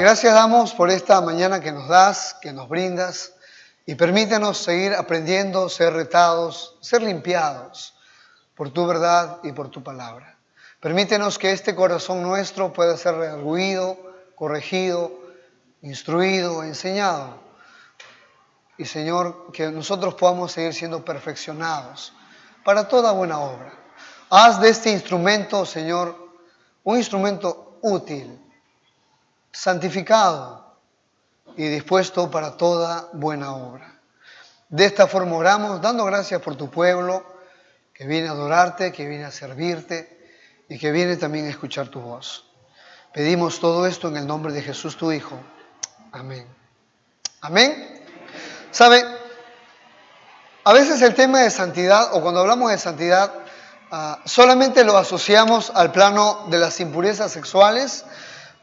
gracias damos por esta mañana que nos das, que nos brindas, y permítenos seguir aprendiendo, ser retados, ser limpiados por tu verdad y por tu palabra. Permítenos que este corazón nuestro pueda ser redarguido, corregido, instruido, enseñado. Y Señor, que nosotros podamos seguir siendo perfeccionados para toda buena obra. Haz de este instrumento, Señor, un instrumento útil, santificado y dispuesto para toda buena obra. De esta forma oramos, dando gracias por tu pueblo, que viene a adorarte, que viene a servirte y que viene también a escuchar tu voz. Pedimos todo esto en el nombre de Jesús, tu Hijo. Amén. Amén. ¿Sabe? A veces el tema de santidad, o cuando hablamos de santidad, solamente lo asociamos al plano de las impurezas sexuales,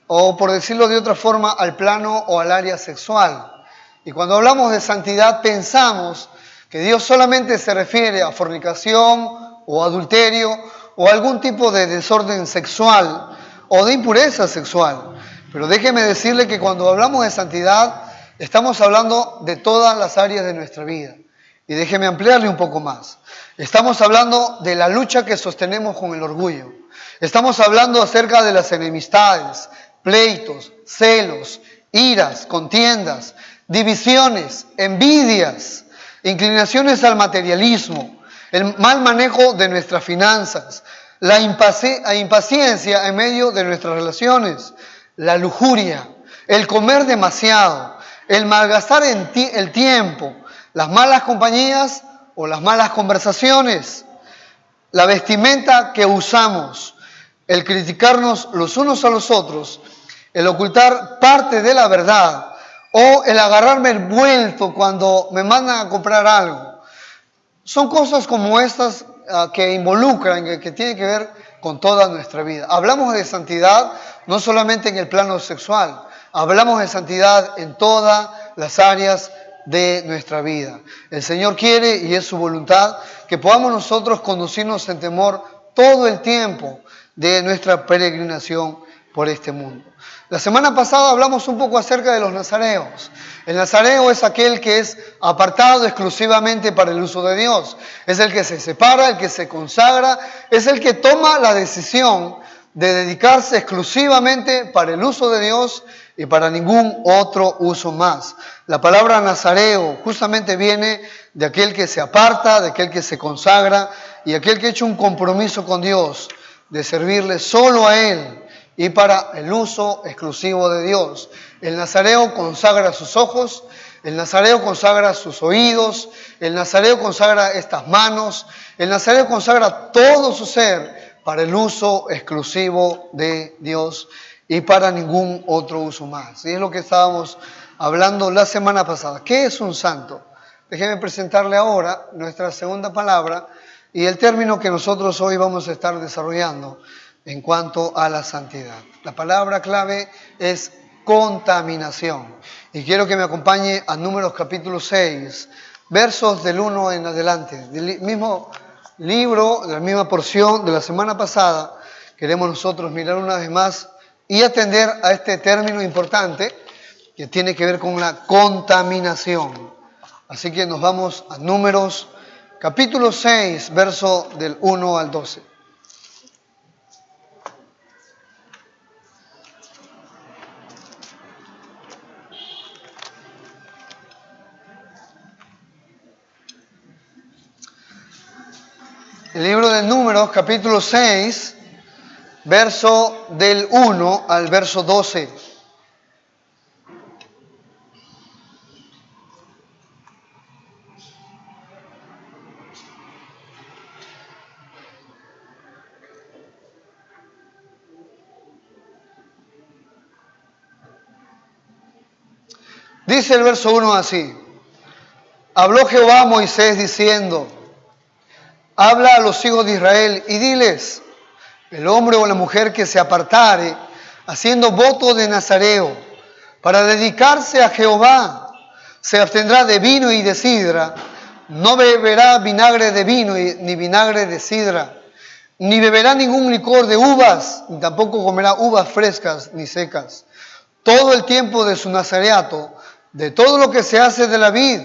o por decirlo de otra forma, al plano o al área sexual. Y cuando hablamos de santidad pensamos que Dios solamente se refiere a fornicación o adulterio o algún tipo de desorden sexual o de impureza sexual. Pero déjeme decirle que cuando hablamos de santidad estamos hablando de todas las áreas de nuestra vida. Y déjeme ampliarle un poco más. Estamos hablando de la lucha que sostenemos con el orgullo. Estamos hablando acerca de las enemistades, pleitos, celos, iras, contiendas, divisiones, envidias, inclinaciones al materialismo, el mal manejo de nuestras finanzas, la impaciencia en medio de nuestras relaciones, la lujuria, el comer demasiado, el malgastar el tiempo, las malas compañías o las malas conversaciones, la vestimenta que usamos, el criticarnos los unos a los otros, el ocultar parte de la verdad o el agarrarme el vuelto cuando me mandan a comprar algo. Son cosas como estas que involucran, que tienen que ver con toda nuestra vida. Hablamos de santidad no solamente en el plano sexual, hablamos de santidad en todas las áreas de nuestra vida. El Señor quiere, y es su voluntad, que podamos nosotros conducirnos en temor todo el tiempo de nuestra peregrinación por este mundo. La semana pasada hablamos un poco acerca de los nazareos. El nazareo es aquel que es apartado exclusivamente para el uso de Dios. Es el que se separa, el que se consagra, es el que toma la decisión de dedicarse exclusivamente para el uso de Dios y para ningún otro uso más. La palabra nazareo justamente viene de aquel que se aparta, de aquel que se consagra y aquel que ha hecho un compromiso con Dios de servirle solo a Él y para el uso exclusivo de Dios. El nazareo consagra sus ojos, el nazareo consagra sus oídos, el nazareo consagra estas manos, el nazareo consagra todo su ser para el uso exclusivo de Dios y para ningún otro uso más. Y es lo que estábamos hablando la semana pasada. ¿Qué es un santo? Déjeme presentarle ahora nuestra segunda palabra y el término que nosotros hoy vamos a estar desarrollando en cuanto a la santidad. La palabra clave es contaminación. Y quiero que me acompañe a Números capítulo 6, versos del 1 en adelante. Del mismo libro, de la misma porción de la semana pasada, queremos nosotros mirar una vez más y atender a este término importante que tiene que ver con la contaminación. Así que nos vamos a Números capítulo 6, verso del 1 al 12. El libro de Números, capítulo 6, verso del 1 al verso 12. Dice el verso 1 así: Habló Jehová a Moisés diciendo: Habla a los hijos de Israel y diles: el hombre o la mujer que se apartare, haciendo voto de nazareo, para dedicarse a Jehová, se abstendrá de vino y de sidra, no beberá vinagre de vino ni vinagre de sidra, ni beberá ningún licor de uvas, ni tampoco comerá uvas frescas ni secas. todo el tiempo de su nazareato, de todo lo que se hace de la vid,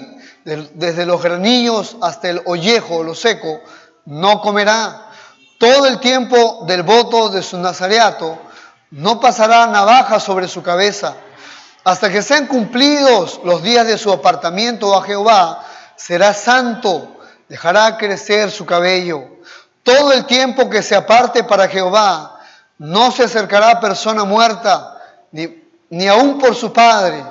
desde los granillos hasta el ollejo, lo seco, no comerá. Todo el tiempo del voto de su nazareato, no pasará navaja sobre su cabeza. Hasta que sean cumplidos los días de su apartamiento a Jehová, será santo, dejará crecer su cabello. Todo el tiempo que se aparte para Jehová, no se acercará persona muerta, ni aun por su padre,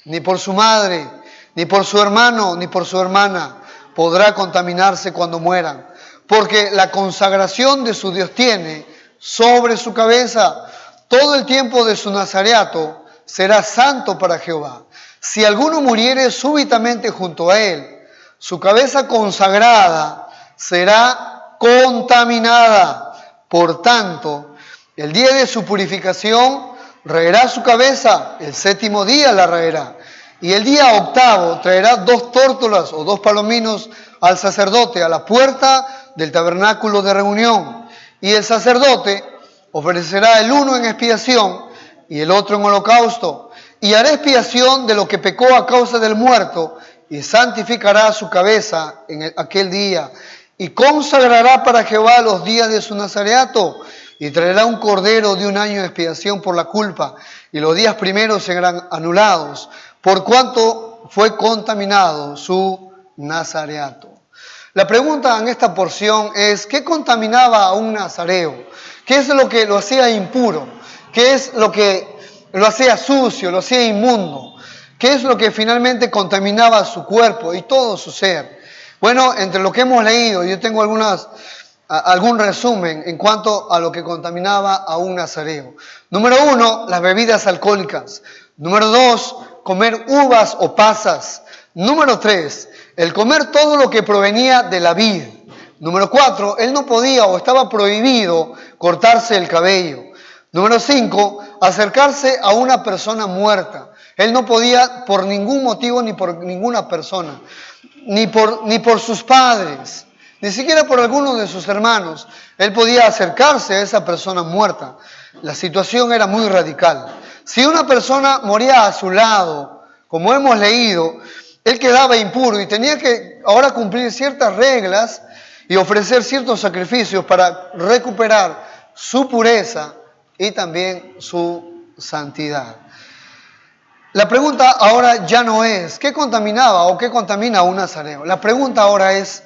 ni por su madre, ni por su hermano, ni por su hermana, podrá contaminarse cuando mueran. Porque la consagración de su Dios tiene sobre su cabeza. Todo el tiempo de su nazareato será santo para Jehová. Si alguno muriere súbitamente junto a él, su cabeza consagrada será contaminada. Por tanto, el día de su purificación raerá su cabeza, el séptimo día la raerá. Y el día octavo traerá 2 tórtolas o 2 palominos al sacerdote a la puerta del tabernáculo de reunión. Y el sacerdote ofrecerá el uno en expiación y el otro en holocausto. Y hará expiación de lo que pecó a causa del muerto y santificará su cabeza en aquel día. Y consagrará para Jehová los días de su nazareato. Y traerá un cordero de 1 año de expiación por la culpa. Y los días primeros serán anulados, por cuanto fue contaminado su nazareato. La pregunta en esta porción es, ¿qué contaminaba a un nazareo? ¿Qué es lo que lo hacía impuro? ¿Qué es lo que lo hacía sucio, lo hacía inmundo? ¿Qué es lo que finalmente contaminaba su cuerpo y todo su ser? Bueno, entre lo que hemos leído, yo tengo algún resumen en cuanto a lo que contaminaba a un nazareo. Número 1, las bebidas alcohólicas. Número 2, comer uvas o pasas. Número 3, el comer todo lo que provenía de la vid. Número 4, él no podía o estaba prohibido cortarse el cabello. Número 5, acercarse a una persona muerta. Él no podía por ningún motivo ni por ninguna persona, ni por sus padres, ni siquiera por alguno de sus hermanos. Él podía acercarse a esa persona muerta. La situación era muy radical. Si una persona moría a su lado, como hemos leído, él quedaba impuro y tenía que ahora cumplir ciertas reglas y ofrecer ciertos sacrificios para recuperar su pureza y también su santidad. La pregunta ahora ya no es, ¿qué contaminaba o qué contamina a un nazareo? La pregunta ahora es,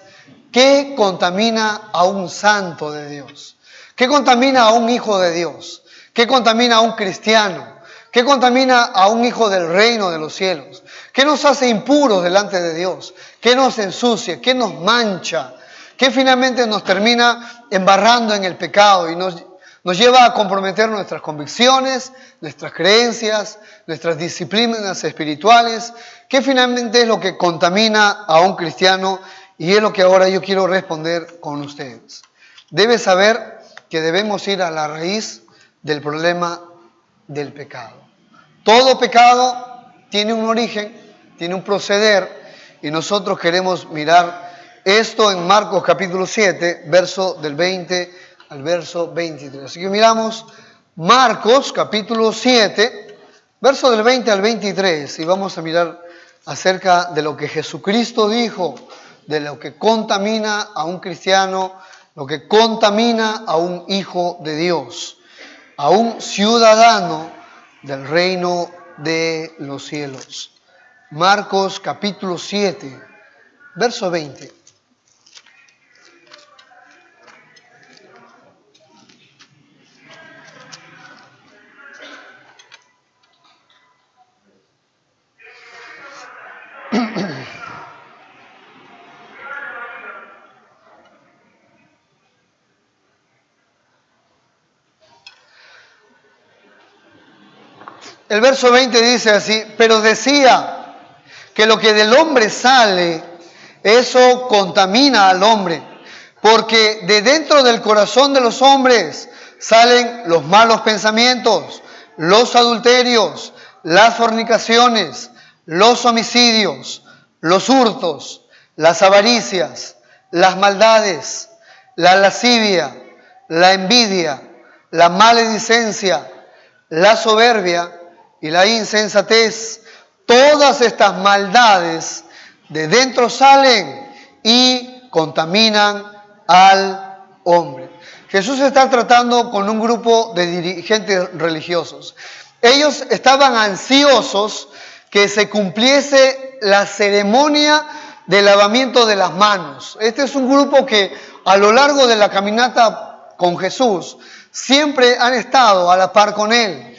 ¿qué contamina a un santo de Dios? ¿Qué contamina a un hijo de Dios? ¿Qué contamina a un cristiano? ¿Qué contamina a un hijo del reino de los cielos? ¿Qué nos hace impuros delante de Dios? ¿Qué nos ensucia? ¿Qué nos mancha? ¿Qué finalmente nos termina embarrando en el pecado y nos lleva a comprometer nuestras convicciones, nuestras creencias, nuestras disciplinas espirituales? ¿Qué finalmente es lo que contamina a un cristiano? Y es lo que ahora yo quiero responder con ustedes. Debes saber que debemos ir a la raíz del problema del pecado. Todo pecado tiene un origen, tiene un proceder, y nosotros queremos mirar esto en Marcos capítulo 7, verso del 20 al verso 23. Así que miramos Marcos capítulo 7, verso del 20 al 23, y vamos a mirar acerca de lo que Jesucristo dijo, de lo que contamina a un cristiano, lo que contamina a un hijo de Dios, a un ciudadano del reino de los cielos. Marcos capítulo 7, verso 20. El verso 20 dice así, pero decía que lo que del hombre sale, eso contamina al hombre, porque de dentro del corazón de los hombres salen los malos pensamientos, los adulterios, las fornicaciones, los homicidios, los hurtos, las avaricias, las maldades, la lascivia, la envidia, la maledicencia, la soberbia y la insensatez. Todas estas maldades de dentro salen y contaminan al hombre. Jesús está tratando con un grupo de dirigentes religiosos. Ellos estaban ansiosos que se cumpliese la ceremonia de lavamiento de las manos. Este es un grupo que a lo largo de la caminata con Jesús siempre han estado a la par con Él.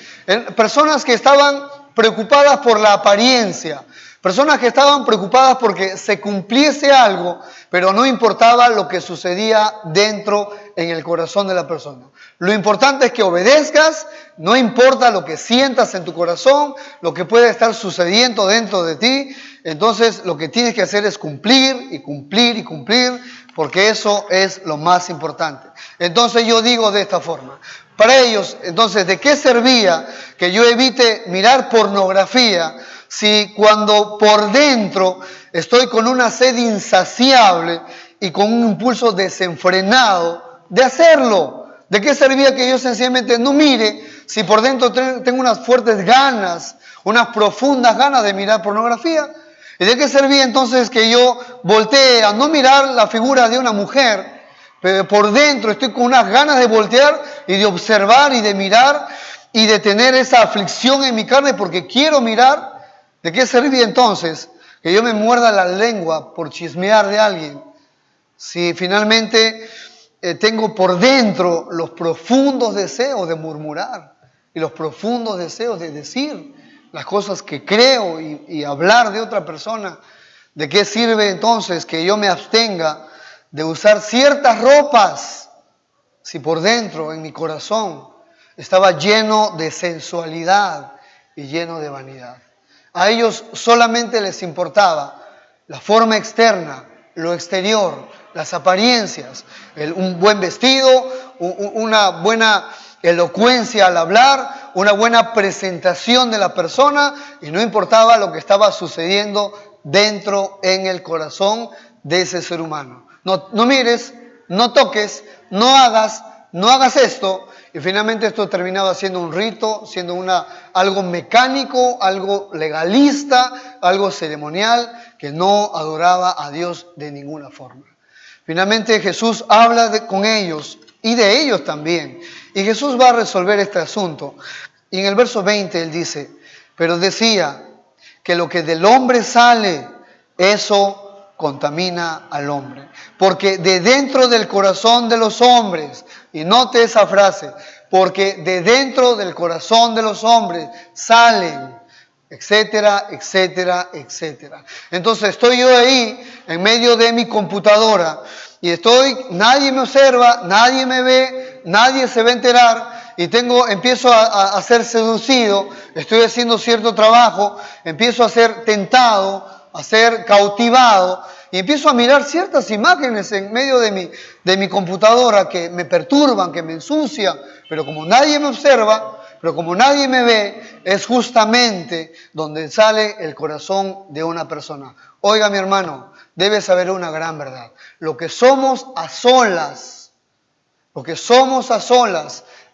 Personas que estaban preocupadas por la apariencia, personas que estaban preocupadas porque se cumpliese algo, pero no importaba lo que sucedía dentro en el corazón de la persona. Lo importante es que obedezcas, no importa lo que sientas en tu corazón, lo que puede estar sucediendo dentro de ti. Entonces lo que tienes que hacer es cumplir y cumplir y cumplir, porque eso es lo más importante. Entonces yo digo de esta forma, para ellos, entonces, ¿de qué servía que yo evite mirar pornografía si cuando por dentro estoy con una sed insaciable y con un impulso desenfrenado de hacerlo? ¿De qué servía que yo sencillamente no mire si por dentro tengo unas fuertes ganas, unas profundas ganas de mirar pornografía? ¿Y de qué servía entonces que yo voltee a no mirar la figura de una mujer, pero por dentro estoy con unas ganas de voltear y de observar y de mirar y de tener esa aflicción en mi carne porque quiero mirar? ¿De qué servía entonces que yo me muerda la lengua por chismear de alguien si finalmente tengo por dentro los profundos deseos de murmurar y los profundos deseos de decir las cosas que creo y hablar de otra persona? ¿De qué sirve entonces que yo me abstenga de usar ciertas ropas si por dentro, en mi corazón, estaba lleno de sensualidad y lleno de vanidad? A ellos solamente les importaba la forma externa, lo exterior, las apariencias, un buen vestido, una buena elocuencia al hablar, una buena presentación de la persona, y no importaba lo que estaba sucediendo dentro en el corazón de ese ser humano. No mires, no toques, no hagas esto. Y finalmente esto terminaba siendo un rito, siendo algo mecánico, algo legalista, algo ceremonial, que no adoraba a Dios de ninguna forma. Finalmente Jesús habla con ellos y de ellos también. Y Jesús va a resolver este asunto. Y en el verso 20 Él dice, pero decía que lo que del hombre sale, eso contamina al hombre. Porque de dentro del corazón de los hombres, y note esa frase, porque de dentro del corazón de los hombres salen, etcétera, etcétera, etcétera. Entonces estoy yo ahí en medio de mi computadora y nadie me observa, nadie me ve, nadie se va a enterar y empiezo a ser seducido, estoy haciendo cierto trabajo, empiezo a ser tentado, a ser cautivado y empiezo a mirar ciertas imágenes en medio de mi computadora que me perturban, que me ensucian, pero como nadie me observa, pero como nadie me ve, es justamente donde sale el corazón de una persona. Oiga, mi hermano, debes saber una gran verdad. Lo que somos a solas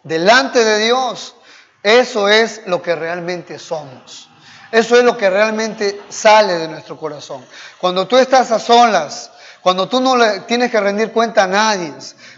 delante de Dios, eso es lo que realmente somos. Eso es lo que realmente sale de nuestro corazón. Cuando tú estás a solas, cuando tú no le tienes que rendir cuenta a nadie,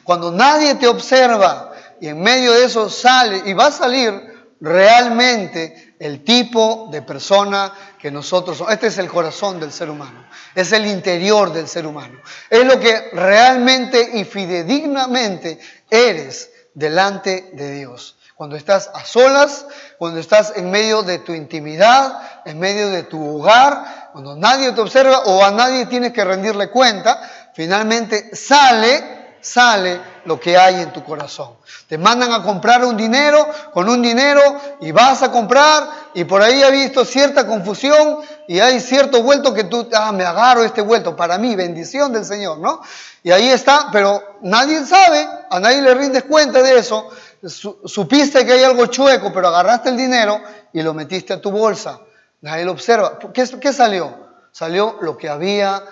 cuando nadie te observa, y en medio de eso sale y va a salir realmente el tipo de persona que nosotros somos. Este es el corazón del ser humano, es el interior del ser humano, es lo que realmente y fidedignamente eres delante de Dios. Cuando estás a solas, cuando estás en medio de tu intimidad, en medio de tu hogar, cuando nadie te observa o a nadie tienes que rendirle cuenta, finalmente sale lo que hay en tu corazón. Te mandan a comprar con un dinero y vas a comprar y por ahí has visto cierta confusión y hay cierto vuelto que tú, me agarro este vuelto, para mí, bendición del Señor, ¿no? Y ahí está, pero nadie sabe, a nadie le rindes cuenta de eso. Supiste que hay algo chueco, pero agarraste el dinero y lo metiste a tu bolsa. Nadie lo observa. ¿Qué salió? Salió lo que había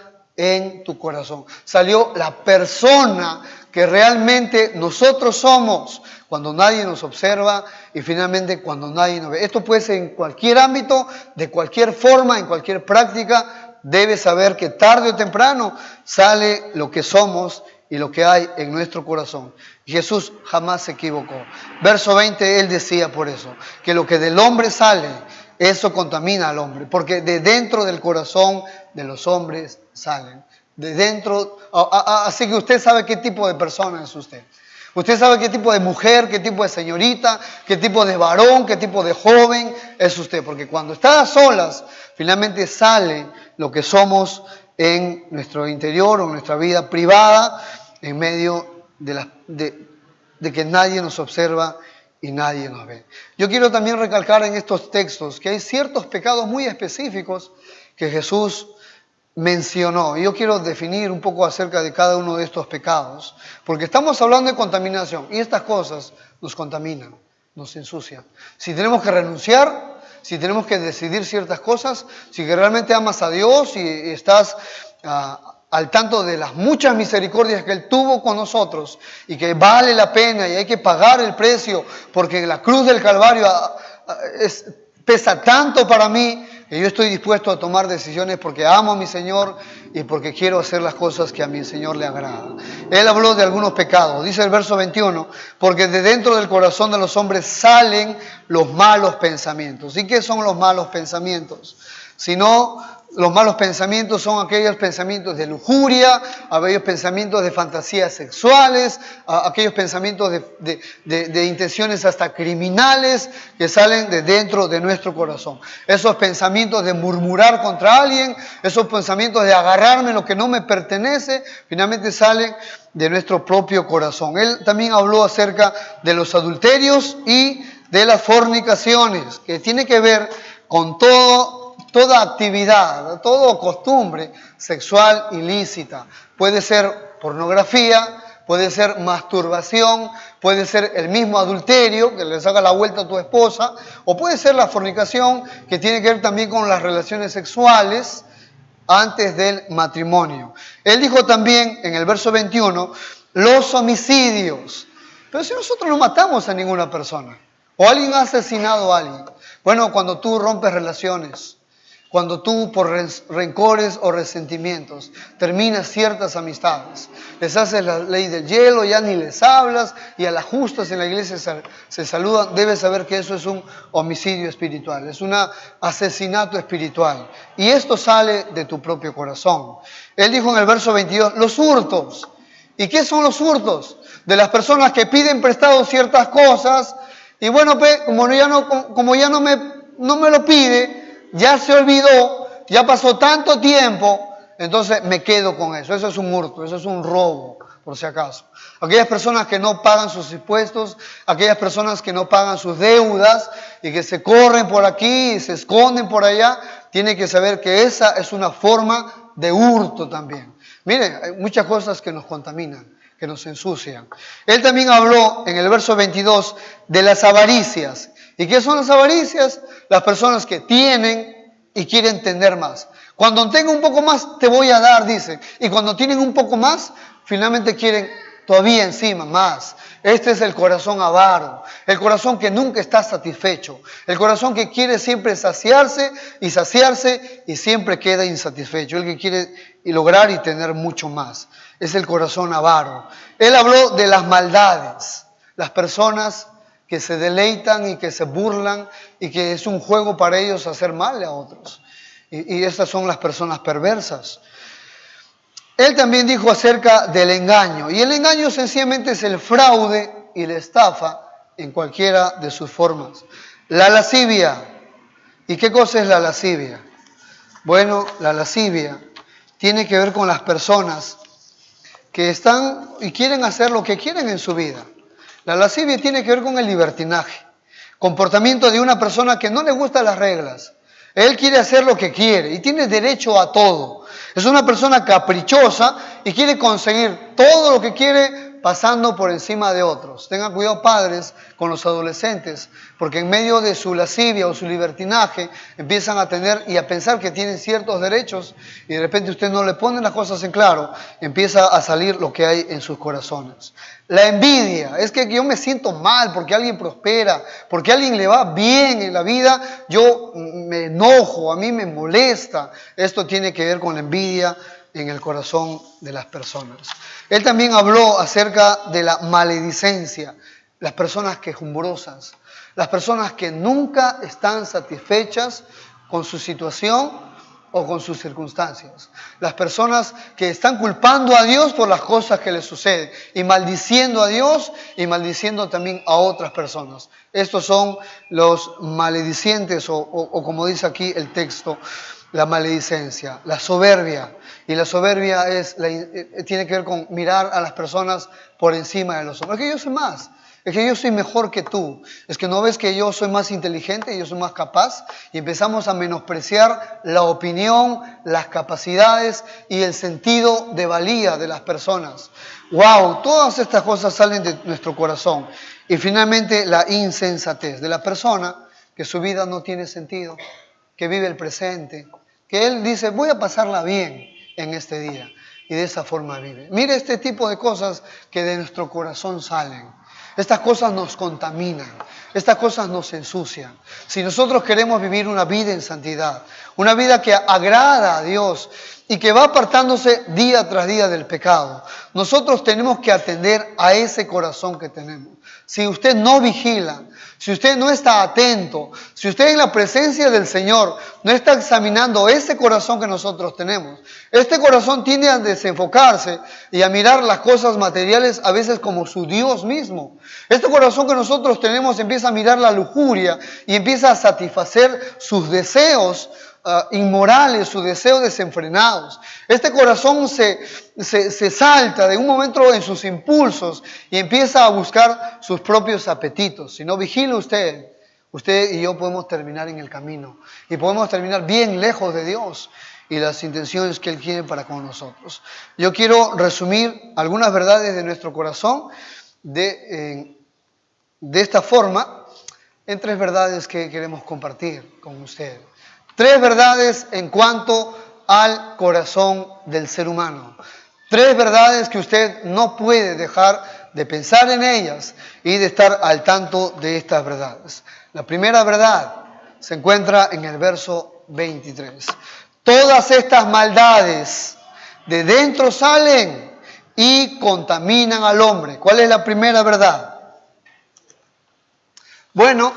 en tu corazón. Salió la persona que realmente nosotros somos cuando nadie nos observa y finalmente cuando nadie nos ve. Esto puede ser en cualquier ámbito, de cualquier forma, en cualquier práctica. Debes saber que tarde o temprano sale lo que somos y lo que hay en nuestro corazón. Jesús jamás se equivocó. Verso 20, Él decía por eso, que lo que del hombre sale, eso contamina al hombre, porque de dentro del corazón de los hombres salen. De dentro, así que usted sabe qué tipo de persona es usted. Usted sabe qué tipo de mujer, qué tipo de señorita, qué tipo de varón, qué tipo de joven es usted. Porque cuando está a solas, finalmente sale lo que somos en nuestro interior o en nuestra vida privada, en medio de que nadie nos observa y nadie nos ve. Yo quiero también recalcar en estos textos que hay ciertos pecados muy específicos que Jesús mencionó. Y yo quiero definir un poco acerca de cada uno de estos pecados, porque estamos hablando de contaminación y estas cosas nos contaminan, nos ensucian. Si tenemos que renunciar, si tenemos que decidir ciertas cosas, si que realmente amas a Dios y estás al tanto de las muchas misericordias que Él tuvo con nosotros y que vale la pena y hay que pagar el precio porque la cruz del Calvario pesa tanto para mí que yo estoy dispuesto a tomar decisiones porque amo a mi Señor y porque quiero hacer las cosas que a mi Señor le agrada. Él habló de algunos pecados, dice el verso 21, porque de dentro del corazón de los hombres salen los malos pensamientos. ¿Y qué son los malos pensamientos? Los malos pensamientos son aquellos pensamientos de lujuria, aquellos pensamientos de fantasías sexuales, aquellos pensamientos de intenciones hasta criminales que salen de dentro de nuestro corazón. Esos pensamientos de murmurar contra alguien, esos pensamientos de agarrarme lo que no me pertenece, finalmente salen de nuestro propio corazón. Él también habló acerca de los adulterios y de las fornicaciones, que tiene que ver con toda actividad, toda costumbre sexual ilícita. Puede ser pornografía, puede ser masturbación, puede ser el mismo adulterio, que le saca la vuelta a tu esposa, o puede ser la fornicación, que tiene que ver también con las relaciones sexuales antes del matrimonio. Él dijo también en el verso 21, los homicidios. Pero si nosotros no matamos a ninguna persona, o alguien ha asesinado a alguien, bueno, cuando tú rompes relaciones, cuando tú por rencores o resentimientos terminas ciertas amistades, les haces la ley del hielo, ya ni les hablas y a las justas en la iglesia se saludan, debes saber que eso es un homicidio espiritual, es un asesinato espiritual. Y esto sale de tu propio corazón. Él dijo en el verso 22, los hurtos. ¿Y qué son los hurtos? De las personas que piden prestado ciertas cosas y bueno, como ya no me lo pide, ya se olvidó, ya pasó tanto tiempo, entonces me quedo con eso. Eso es un hurto, eso es un robo, por si acaso. Aquellas personas que no pagan sus impuestos, aquellas personas que no pagan sus deudas y que se corren por aquí y se esconden por allá, tienen que saber que esa es una forma de hurto también. Miren, hay muchas cosas que nos contaminan, que nos ensucian. Él también habló en el verso 22 de las avaricias. ¿Y qué son las avaricias? Las personas que tienen y quieren tener más. Cuando tengo un poco más, te voy a dar, dicen. Y cuando tienen un poco más, finalmente quieren todavía encima más. Este es el corazón avaro, el corazón que nunca está satisfecho, el corazón que quiere siempre saciarse y siempre queda insatisfecho, el que quiere lograr y tener mucho más. Es el corazón avaro. Él habló de las maldades, las personas que se deleitan y que se burlan y que es un juego para ellos hacer mal a otros. Y estas son las personas perversas. Él también dijo acerca del engaño. Y el engaño sencillamente es el fraude y la estafa en cualquiera de sus formas. La lascivia. ¿Y qué cosa es la lascivia? Bueno, la lascivia tiene que ver con las personas que están y quieren hacer lo que quieren en su vida. La lascivia tiene que ver con el libertinaje, comportamiento de una persona que no le gustan las reglas. Él quiere hacer lo que quiere y tiene derecho a todo. Es una persona caprichosa y quiere conseguir todo lo que quiere pasando por encima de otros. Tengan cuidado, padres, con los adolescentes, porque en medio de su lascivia o su libertinaje empiezan a tener y a pensar que tienen ciertos derechos y de repente usted no le pone las cosas en claro, empieza a salir lo que hay en sus corazones. La envidia, es que yo me siento mal porque alguien prospera, porque a alguien le va bien en la vida, yo me enojo, a mí me molesta. Esto tiene que ver con la envidia en el corazón de las personas. Él también habló acerca de la maledicencia, las personas quejumbrosas, las personas que nunca están satisfechas con su situación o con sus circunstancias. Las personas que están culpando a Dios por las cosas que les suceden y maldiciendo a Dios y maldiciendo también a otras personas. Estos son los maledicientes o como dice aquí el texto, la maledicencia, la soberbia. Y la soberbia tiene que ver con mirar a las personas por encima de los hombres. Es que yo soy más. Es que yo soy mejor que tú. Es que no ves que yo soy más inteligente, yo soy más capaz. Y empezamos a menospreciar la opinión, las capacidades y el sentido de valía de las personas. ¡Wow! Todas estas cosas salen de nuestro corazón. Y finalmente la insensatez de la persona que su vida no tiene sentido, que vive el presente, que él dice, voy a pasarla bien en este día. Y de esa forma vive. Mire este tipo de cosas que de nuestro corazón salen. Estas cosas nos contaminan, estas cosas nos ensucian. Si nosotros queremos vivir una vida en santidad, una vida que agrada a Dios y que va apartándose día tras día del pecado, nosotros tenemos que atender a ese corazón que tenemos. Si usted no vigila, si usted no está atento, si usted en la presencia del Señor no está examinando ese corazón que nosotros tenemos, este corazón tiende a desenfocarse y a mirar las cosas materiales a veces como su Dios mismo. Este corazón que nosotros tenemos empieza a mirar la lujuria y empieza a satisfacer sus deseos inmorales, sus deseos desenfrenados. Este corazón se salta de un momento en sus impulsos y empieza a buscar sus propios apetitos. Si no vigila usted y yo podemos terminar en el camino y podemos terminar bien lejos de Dios y las intenciones que Él tiene para con nosotros. Yo quiero resumir algunas verdades de nuestro corazón de esta forma en 3 verdades que queremos compartir con usted. 3 verdades en cuanto al corazón del ser humano. 3 verdades que usted no puede dejar de pensar en ellas y de estar al tanto de estas verdades. La primera verdad se encuentra en el verso 23. Todas estas maldades de dentro salen y contaminan al hombre. ¿Cuál es la primera verdad? Bueno,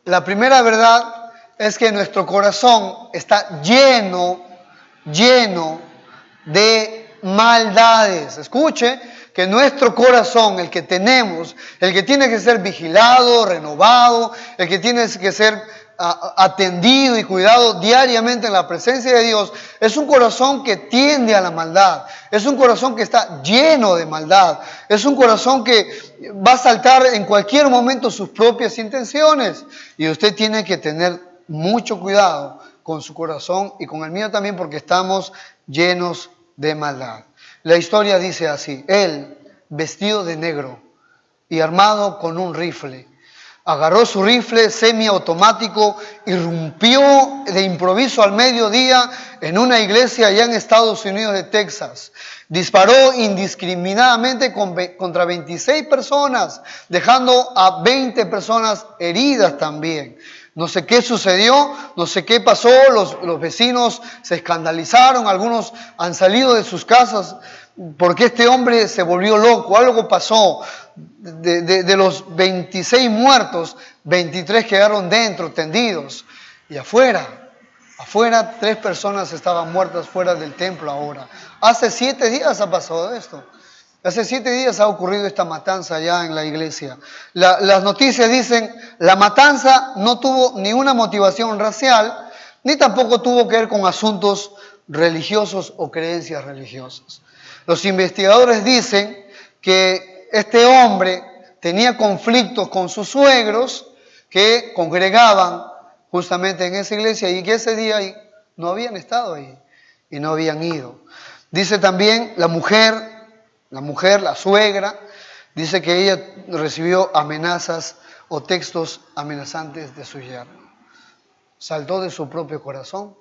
la primera verdad es que nuestro corazón está lleno de maldades. Escuche que nuestro corazón, el que tenemos, el que tiene que ser vigilado, renovado, el que tiene que ser atendido y cuidado diariamente en la presencia de Dios, es un corazón que tiende a la maldad, es un corazón que está lleno de maldad, es un corazón que va a saltar en cualquier momento sus propias intenciones y usted tiene que tener mucho cuidado con su corazón y con el mío también porque estamos llenos de maldad. La historia dice así: él, vestido de negro y armado con un rifle, agarró su rifle semiautomático, irrumpió de improviso al mediodía en una iglesia allá en Estados Unidos de Texas. Disparó indiscriminadamente contra 26 personas, dejando a 20 personas heridas también. No sé qué sucedió, no sé qué pasó, los vecinos se escandalizaron, algunos han salido de sus casas porque este hombre se volvió loco, algo pasó. De los 26 muertos, 23 quedaron dentro, tendidos. Y afuera 3 personas estaban muertas fuera del templo ahora. Hace 7 días ha pasado esto. Hace 7 días ha ocurrido esta matanza allá en la iglesia. Las noticias dicen, la matanza no tuvo ni una motivación racial, ni tampoco tuvo que ver con asuntos religiosos o creencias religiosas. Los investigadores dicen que este hombre tenía conflictos con sus suegros que congregaban justamente en esa iglesia y que ese día no habían estado ahí y no habían ido. Dice también la mujer, la suegra, Dice que ella recibió amenazas o textos amenazantes de su yerno. Saltó de su propio corazón.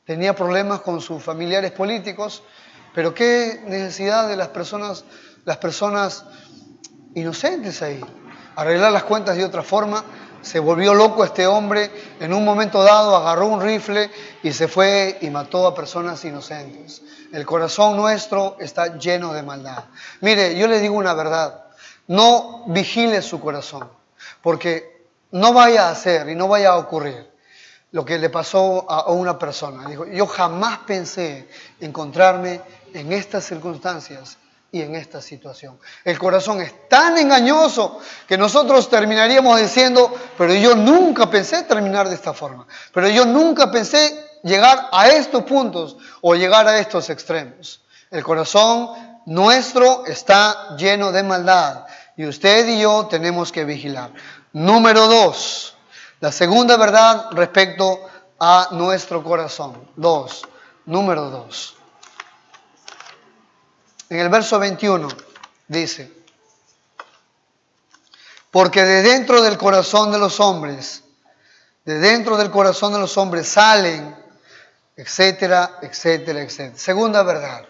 Tenía problemas con sus familiares políticos, pero qué necesidad de las personas inocentes ahí. Arreglar las cuentas de otra forma. Se volvió loco este hombre, en un momento dado agarró un rifle y se fue y mató a personas inocentes. El corazón nuestro está lleno de maldad. Mire, yo le digo una verdad, no vigile su corazón, porque no vaya a hacer y no vaya a ocurrir lo que le pasó a una persona. Dijo, yo jamás pensé encontrarme en estas circunstancias y en esta situación. El corazón es tan engañoso que nosotros terminaríamos diciendo, pero yo nunca pensé terminar de esta forma, pero yo nunca pensé llegar a estos puntos o llegar a estos extremos. El corazón nuestro está lleno de maldad y usted y yo tenemos que vigilar. Número 2, la segunda verdad respecto a nuestro corazón. Número 2. En el verso 21 dice, porque de dentro del corazón de los hombres, salen, etcétera, etcétera, etcétera. Segunda verdad,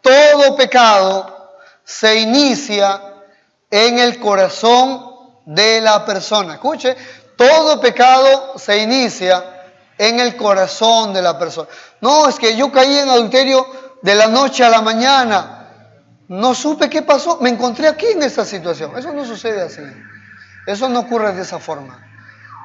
todo pecado se inicia en el corazón de la persona. Escuche, todo pecado se inicia en el corazón de la persona. No, es que yo caí en adulterio de la noche a la mañana. No supe qué pasó, me encontré aquí en esta situación. Eso no sucede así. Eso no ocurre de esa forma.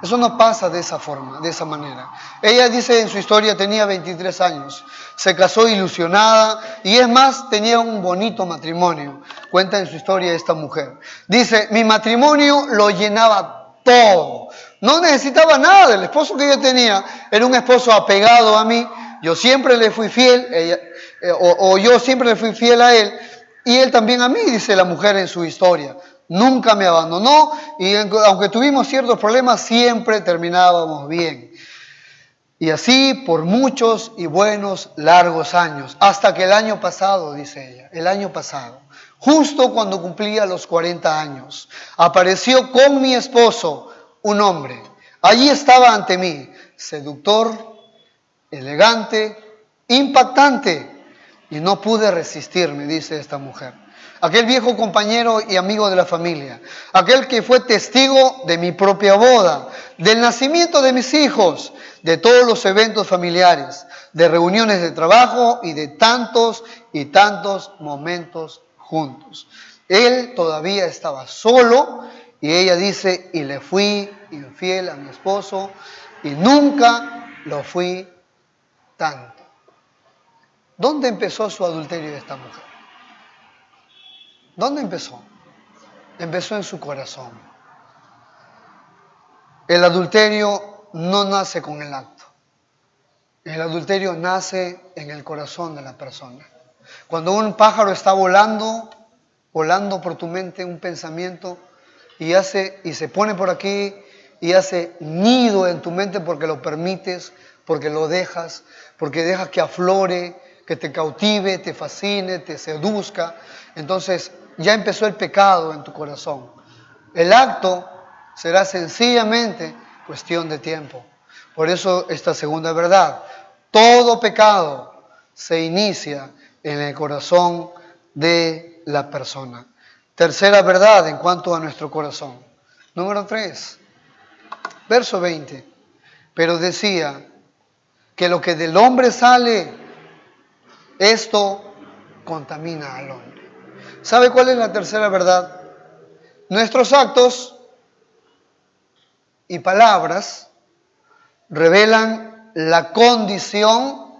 Eso no pasa de esa forma, de esa manera. Ella dice en su historia, tenía 23 años, se casó ilusionada y es más, tenía un bonito matrimonio. Cuenta en su historia esta mujer. Dice, mi matrimonio lo llenaba todo. No necesitaba nada del esposo que ella tenía. Era un esposo apegado a mí. Yo siempre le fui fiel, yo siempre le fui fiel a él. Y él también a mí, dice la mujer en su historia. Nunca me abandonó y aunque tuvimos ciertos problemas, siempre terminábamos bien. Y así por muchos y buenos largos años. Hasta que el año pasado, dice ella, el año pasado, justo cuando cumplía los 40 años, apareció con mi esposo un hombre. Allí estaba ante mí, seductor, elegante, impactante. Y no pude resistirme, dice esta mujer. Aquel viejo compañero y amigo de la familia. Aquel que fue testigo de mi propia boda, del nacimiento de mis hijos, de todos los eventos familiares, de reuniones de trabajo y de tantos y tantos momentos juntos. Él todavía estaba solo y ella dice, y le fui infiel a mi esposo y nunca lo fui tanto. ¿Dónde empezó su adulterio de esta mujer? ¿Dónde empezó? Empezó en su corazón. El adulterio no nace con el acto. El adulterio nace en el corazón de la persona. Cuando un pájaro está volando por tu mente un pensamiento y se pone por aquí y hace nido en tu mente porque lo permites, porque lo dejas, porque dejas que aflore, que te cautive, te fascine, te seduzca. Entonces ya empezó el pecado en tu corazón. El acto será sencillamente cuestión de tiempo. Por eso esta segunda verdad, todo pecado se inicia en el corazón de la persona. Tercera verdad en cuanto a nuestro corazón. Número 3, verso 20. Pero decía que lo que del hombre sale, esto contamina al hombre. ¿Sabe cuál es la tercera verdad? Nuestros actos y palabras revelan la condición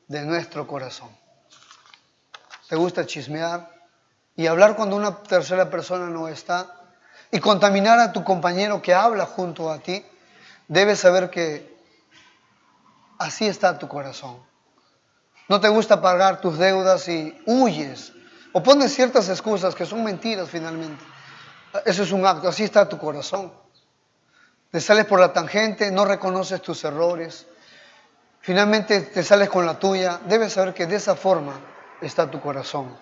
de nuestro corazón. ¿Te gusta chismear y hablar cuando una tercera persona no está y contaminar a tu compañero que habla junto a ti? Debes saber que así está tu corazón. No te gusta pagar tus deudas y huyes o pones ciertas excusas que son mentiras finalmente. Eso es un acto, así está tu corazón. Te sales por la tangente, no reconoces tus errores, finalmente te sales con la tuya. Debes saber que de esa forma está tu corazón.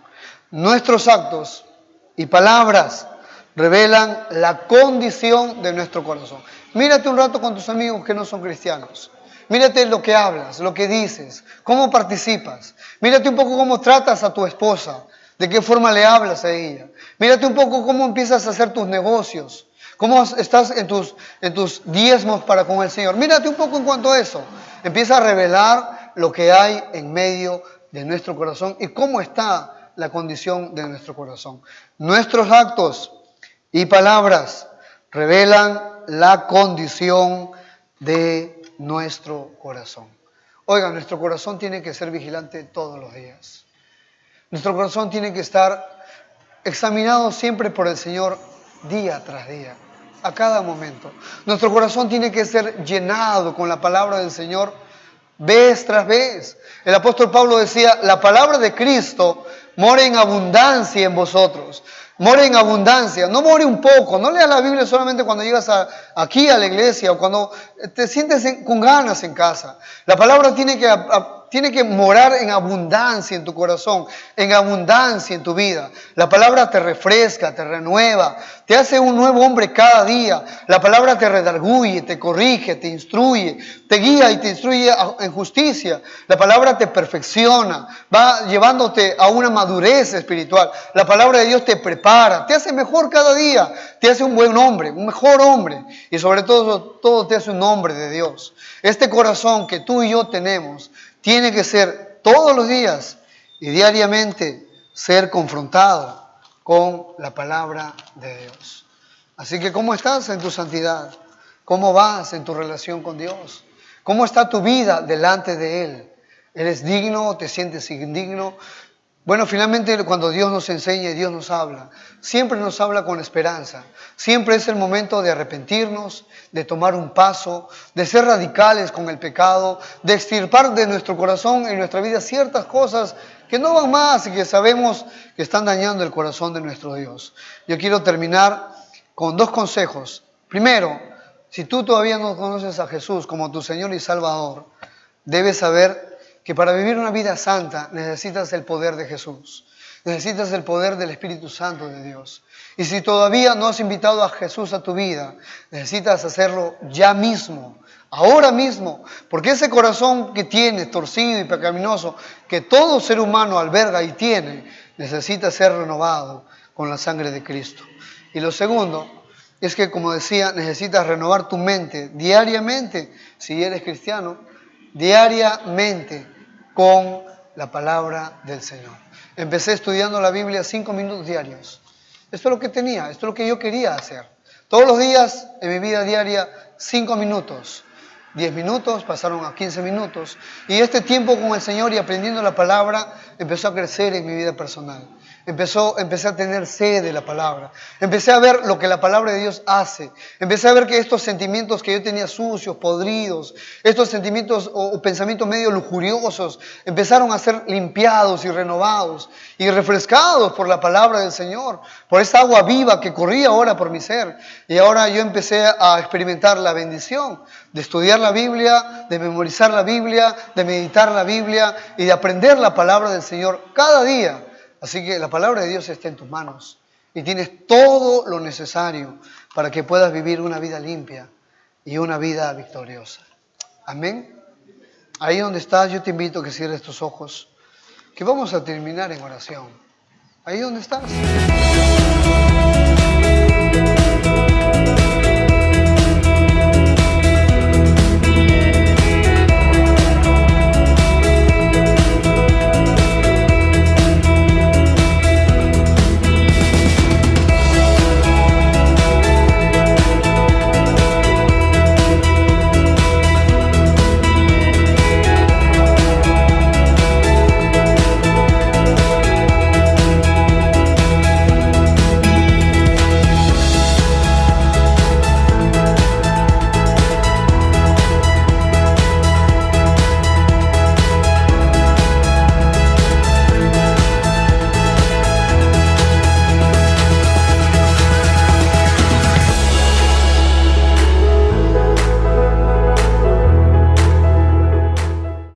Nuestros actos y palabras revelan la condición de nuestro corazón. Mírate un rato con tus amigos que no son cristianos. Mírate lo que hablas, lo que dices, cómo participas. Mírate un poco cómo tratas a tu esposa, de qué forma le hablas a ella. Mírate un poco cómo empiezas a hacer tus negocios, cómo estás en tus diezmos para con el Señor. Mírate un poco en cuanto a eso. Empieza a revelar lo que hay en medio de nuestro corazón y cómo está la condición de nuestro corazón. Nuestros actos y palabras revelan la condición de nuestro corazón. Oiga, nuestro corazón tiene que ser vigilante todos los días. Nuestro corazón tiene que estar examinado siempre por el Señor día tras día, a cada momento. Nuestro corazón tiene que ser llenado con la palabra del Señor vez tras vez. El apóstol Pablo decía, la palabra de Cristo mora en abundancia en vosotros. More en abundancia, no more un poco. No leas la Biblia solamente cuando llegas aquí a la iglesia o cuando te sientes con ganas en casa. La palabra tiene que morar en abundancia en tu corazón, en abundancia en tu vida. La palabra te refresca, te renueva, te hace un nuevo hombre cada día. La palabra te redarguye, te corrige, te instruye, te guía y te instruye en justicia. La palabra te perfecciona, va llevándote a una madurez espiritual. La palabra de Dios te prepara, te hace mejor cada día, te hace un buen hombre, un mejor hombre y sobre todo te hace un hombre de Dios. Este corazón que tú y yo tenemos tiene que ser todos los días y diariamente ser confrontado con la palabra de Dios. Así que, ¿cómo estás en tu santidad? ¿Cómo vas en tu relación con Dios? ¿Cómo está tu vida delante de Él? ¿Eres digno o te sientes indigno? Bueno, finalmente cuando Dios nos enseña y Dios nos habla, siempre nos habla con esperanza. Siempre es el momento de arrepentirnos, de tomar un paso, de ser radicales con el pecado, de extirpar de nuestro corazón y nuestra vida ciertas cosas que no van más y que sabemos que están dañando el corazón de nuestro Dios. Yo quiero terminar con 2 consejos. Primero, si tú todavía no conoces a Jesús como tu Señor y Salvador, debes saber que para vivir una vida santa necesitas el poder de Jesús. Necesitas el poder del Espíritu Santo de Dios. Y si todavía no has invitado a Jesús a tu vida, necesitas hacerlo ya mismo, ahora mismo, porque ese corazón que tienes, torcido y pecaminoso, que todo ser humano alberga y tiene, necesita ser renovado con la sangre de Cristo. Y lo segundo es que, como decía, necesitas renovar tu mente diariamente, si eres cristiano, diariamente con la palabra del Señor. Empecé estudiando la Biblia 5 minutos diarios. Esto es lo que tenía, esto es lo que yo quería hacer. Todos los días en mi vida diaria, 5 minutos. 10 minutos, pasaron a 15 minutos. Y este tiempo con el Señor y aprendiendo la palabra empezó a crecer en mi vida personal. Empecé a tener sed de la palabra. Empecé a ver lo que la palabra de Dios hace. Empecé a ver que estos sentimientos que yo tenía sucios, podridos, estos sentimientos o pensamientos medio lujuriosos, empezaron a ser limpiados y renovados y refrescados por la palabra del Señor, por esa agua viva que corría ahora por mi ser. Y ahora yo empecé a experimentar la bendición de estudiar la Biblia, de memorizar la Biblia, de meditar la Biblia y de aprender la palabra del Señor cada día. Así que la palabra de Dios está en tus manos y tienes todo lo necesario para que puedas vivir una vida limpia y una vida victoriosa. Amén. Ahí donde estás, yo te invito a que cierres tus ojos, que vamos a terminar en oración. Ahí donde estás.